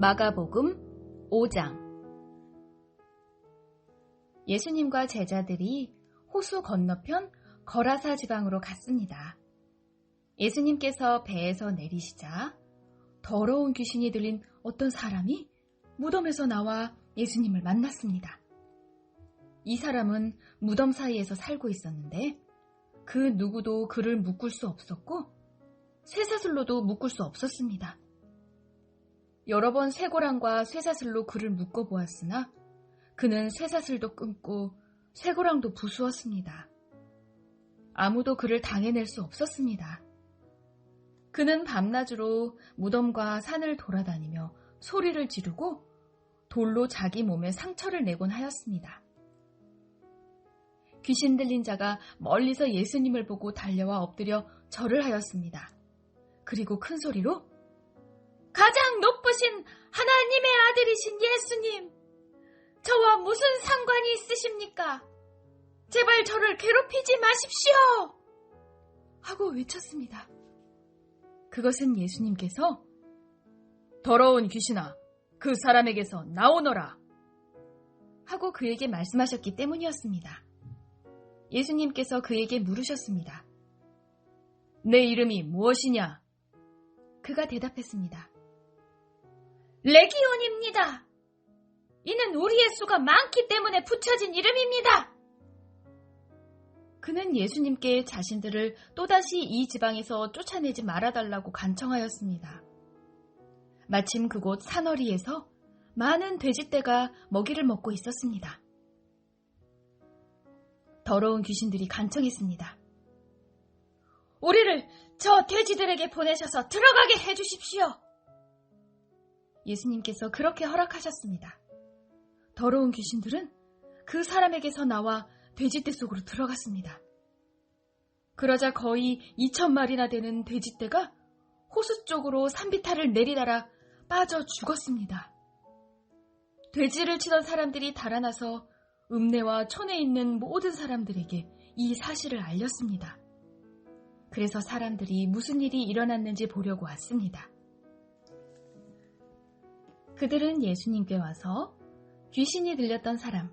마가복음 5장. 예수님과 제자들이 호수 건너편 거라사 지방으로 갔습니다. 예수님께서 배에서 내리시자 더러운 귀신이 들린 어떤 사람이 무덤에서 나와 예수님을 만났습니다. 이 사람은 무덤 사이에서 살고 있었는데 그 누구도 그를 묶을 수 없었고 쇠사슬로도 묶을 수 없었습니다. 여러 번 쇠고랑과 쇠사슬로 그를 묶어보았으나 그는 쇠사슬도 끊고 쇠고랑도 부수었습니다. 아무도 그를 당해낼 수 없었습니다. 그는 밤낮으로 무덤과 산을 돌아다니며 소리를 지르고 돌로 자기 몸에 상처를 내곤 하였습니다. 귀신 들린 자가 멀리서 예수님을 보고 달려와 엎드려 절을 하였습니다. 그리고 큰 소리로 가장 높으신 하나님의 아들이신 예수님, 저와 무슨 상관이 있으십니까? 제발 저를 괴롭히지 마십시오! 하고 외쳤습니다. 그것은 예수님께서 더러운 귀신아, 그 사람에게서 나오너라! 하고 그에게 말씀하셨기 때문이었습니다. 예수님께서 그에게 물으셨습니다. 내 이름이 무엇이냐? 그가 대답했습니다. 레기온입니다. 이는 우리의 수가 많기 때문에 붙여진 이름입니다. 그는 예수님께 자신들을 또다시 이 지방에서 쫓아내지 말아달라고 간청하였습니다. 마침 그곳 산허리에서 많은 돼지떼가 먹이를 먹고 있었습니다. 더러운 귀신들이 간청했습니다. 우리를 저 돼지들에게 보내셔서 들어가게 해주십시오. 예수님께서 그렇게 허락하셨습니다. 더러운 귀신들은 그 사람에게서 나와 돼지떼 속으로 들어갔습니다. 그러자 거의 2,000마리나 되는 돼지떼가 호수 쪽으로 산비탈을 내리달아 빠져 죽었습니다. 돼지를 치던 사람들이 달아나서 읍내와 촌에 있는 모든 사람들에게 이 사실을 알렸습니다. 그래서 사람들이 무슨 일이 일어났는지 보려고 왔습니다. 그들은 예수님께 와서 귀신이 들렸던 사람,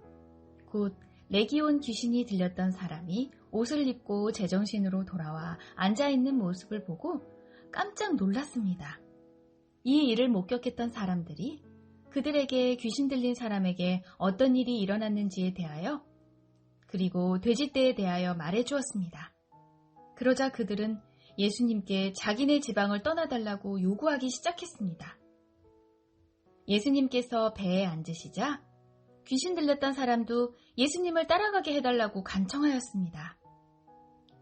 곧 레기온 귀신이 들렸던 사람이 옷을 입고 제정신으로 돌아와 앉아있는 모습을 보고 깜짝 놀랐습니다. 이 일을 목격했던 사람들이 그들에게 귀신 들린 사람에게 어떤 일이 일어났는지에 대하여 그리고 돼지떼에 대하여 말해주었습니다. 그러자 그들은 예수님께 자기네 지방을 떠나달라고 요구하기 시작했습니다. 예수님께서 배에 앉으시자 귀신 들렸던 사람도 예수님을 따라가게 해달라고 간청하였습니다.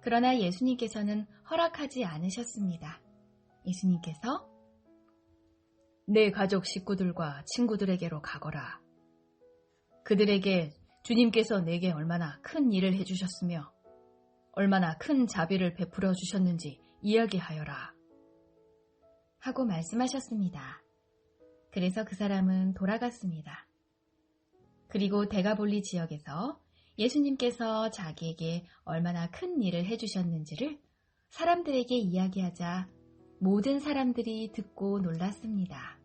그러나 예수님께서는 허락하지 않으셨습니다. 예수님께서 내 가족 식구들과 친구들에게로 가거라. 그들에게 주님께서 내게 얼마나 큰 일을 해주셨으며 얼마나 큰 자비를 베풀어 주셨는지 이야기하여라. 하고 말씀하셨습니다. 그래서 그 사람은 돌아갔습니다. 그리고 데가볼리 지역에서 예수님께서 자기에게 얼마나 큰 일을 해주셨는지를 사람들에게 이야기하자 모든 사람들이 듣고 놀랐습니다.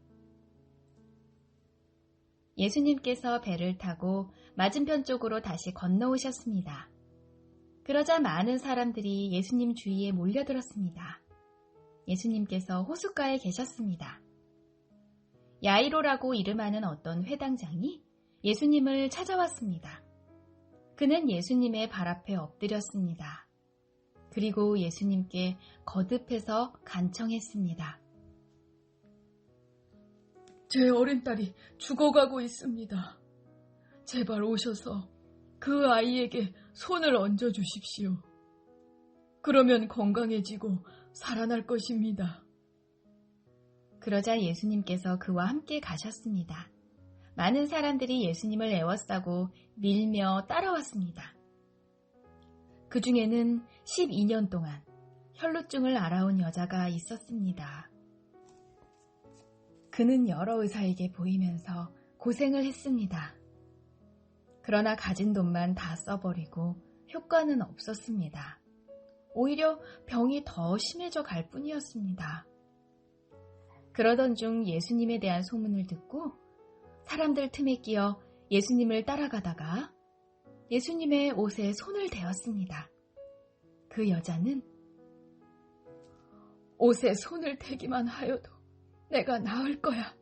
예수님께서 배를 타고 맞은편 쪽으로 다시 건너오셨습니다. 그러자 많은 사람들이 예수님 주위에 몰려들었습니다. 예수님께서 호숫가에 계셨습니다. 야이로라고 이름하는 어떤 회당장이 예수님을 찾아왔습니다. 그는 예수님의 발 앞에 엎드렸습니다. 그리고 예수님께 거듭해서 간청했습니다. 제 어린 딸이 죽어가고 있습니다. 제발 오셔서 그 아이에게 손을 얹어주십시오. 그러면 건강해지고 살아날 것입니다. 그러자 예수님께서 그와 함께 가셨습니다. 많은 사람들이 예수님을 애워싸고 밀며 따라왔습니다. 그 중에는 12년 동안 혈루증을 앓아온 여자가 있었습니다. 그는 여러 의사에게 보이면서 고생을 했습니다. 그러나 가진 돈만 다 써버리고 효과는 없었습니다. 오히려 병이 더 심해져 갈 뿐이었습니다. 그러던 중 예수님에 대한 소문을 듣고 사람들 틈에 끼어 예수님을 따라가다가 예수님의 옷에 손을 대었습니다. 그 여자는 옷에 손을 대기만 하여도 내가 나을 거야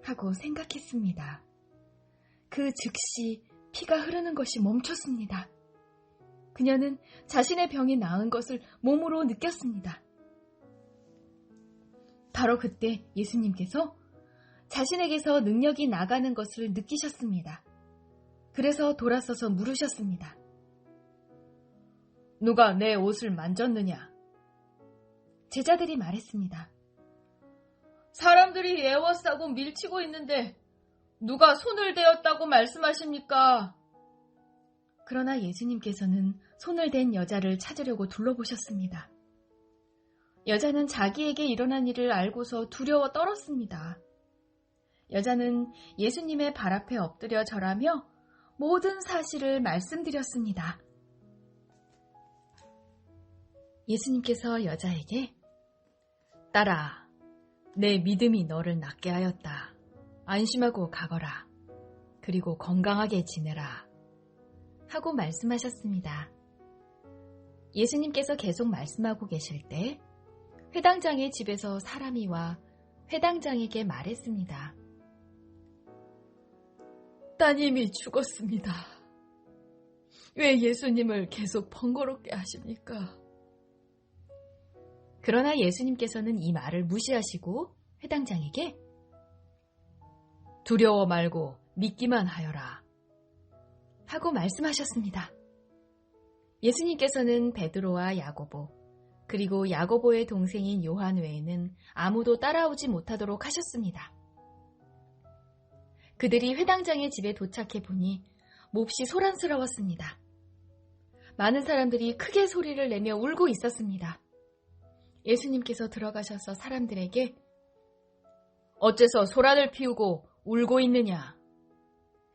하고 생각했습니다. 그 즉시 피가 흐르는 것이 멈췄습니다. 그녀는 자신의 병이 나은 것을 몸으로 느꼈습니다. 바로 그때 예수님께서 자신에게서 능력이 나가는 것을 느끼셨습니다. 그래서 돌아서서 물으셨습니다. 누가 내 옷을 만졌느냐? 제자들이 말했습니다. 사람들이 애워싸고 밀치고 있는데 누가 손을 대었다고 말씀하십니까? 그러나 예수님께서는 손을 댄 여자를 찾으려고 둘러보셨습니다. 여자는 자기에게 일어난 일을 알고서 두려워 떨었습니다. 여자는 예수님의 발 앞에 엎드려 절하며 모든 사실을 말씀드렸습니다. 예수님께서 여자에게 딸아, 내 믿음이 너를 낫게 하였다. 안심하고 가거라. 그리고 건강하게 지내라. 하고 말씀하셨습니다. 예수님께서 계속 말씀하고 계실 때 회당장의 집에서 사람이 와 회당장에게 말했습니다. 따님이 죽었습니다. 왜 예수님을 계속 번거롭게 하십니까? 그러나 예수님께서는 이 말을 무시하시고 회당장에게 두려워 말고 믿기만 하여라 하고 말씀하셨습니다. 예수님께서는 베드로와 야고보 그리고 야고보의 동생인 요한 외에는 아무도 따라오지 못하도록 하셨습니다. 그들이 회당장의 집에 도착해 보니 몹시 소란스러웠습니다. 많은 사람들이 크게 소리를 내며 울고 있었습니다. 예수님께서 들어가셔서 사람들에게 어째서 소란을 피우고 울고 있느냐?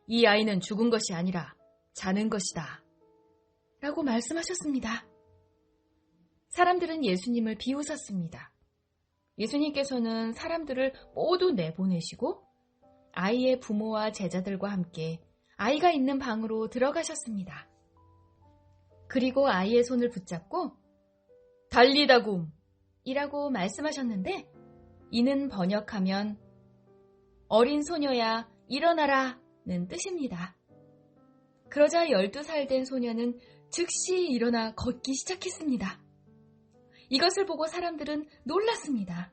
이 아이는 죽은 것이 아니라 자는 것이다. 라고 말씀하셨습니다. 사람들은 예수님을 비웃었습니다. 예수님께서는 사람들을 모두 내보내시고 아이의 부모와 제자들과 함께 아이가 있는 방으로 들어가셨습니다. 그리고 아이의 손을 붙잡고 달리다굼 이라고 말씀하셨는데 이는 번역하면 어린 소녀야 일어나라 는 뜻입니다. 그러자 12살 된 소녀는 즉시 일어나 걷기 시작했습니다. 이것을 보고 사람들은 놀랐습니다.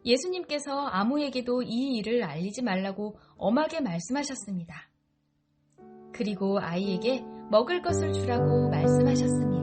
예수님께서 아무에게도 이 일을 알리지 말라고 엄하게 말씀하셨습니다. 그리고 아이에게 먹을 것을 주라고 말씀하셨습니다.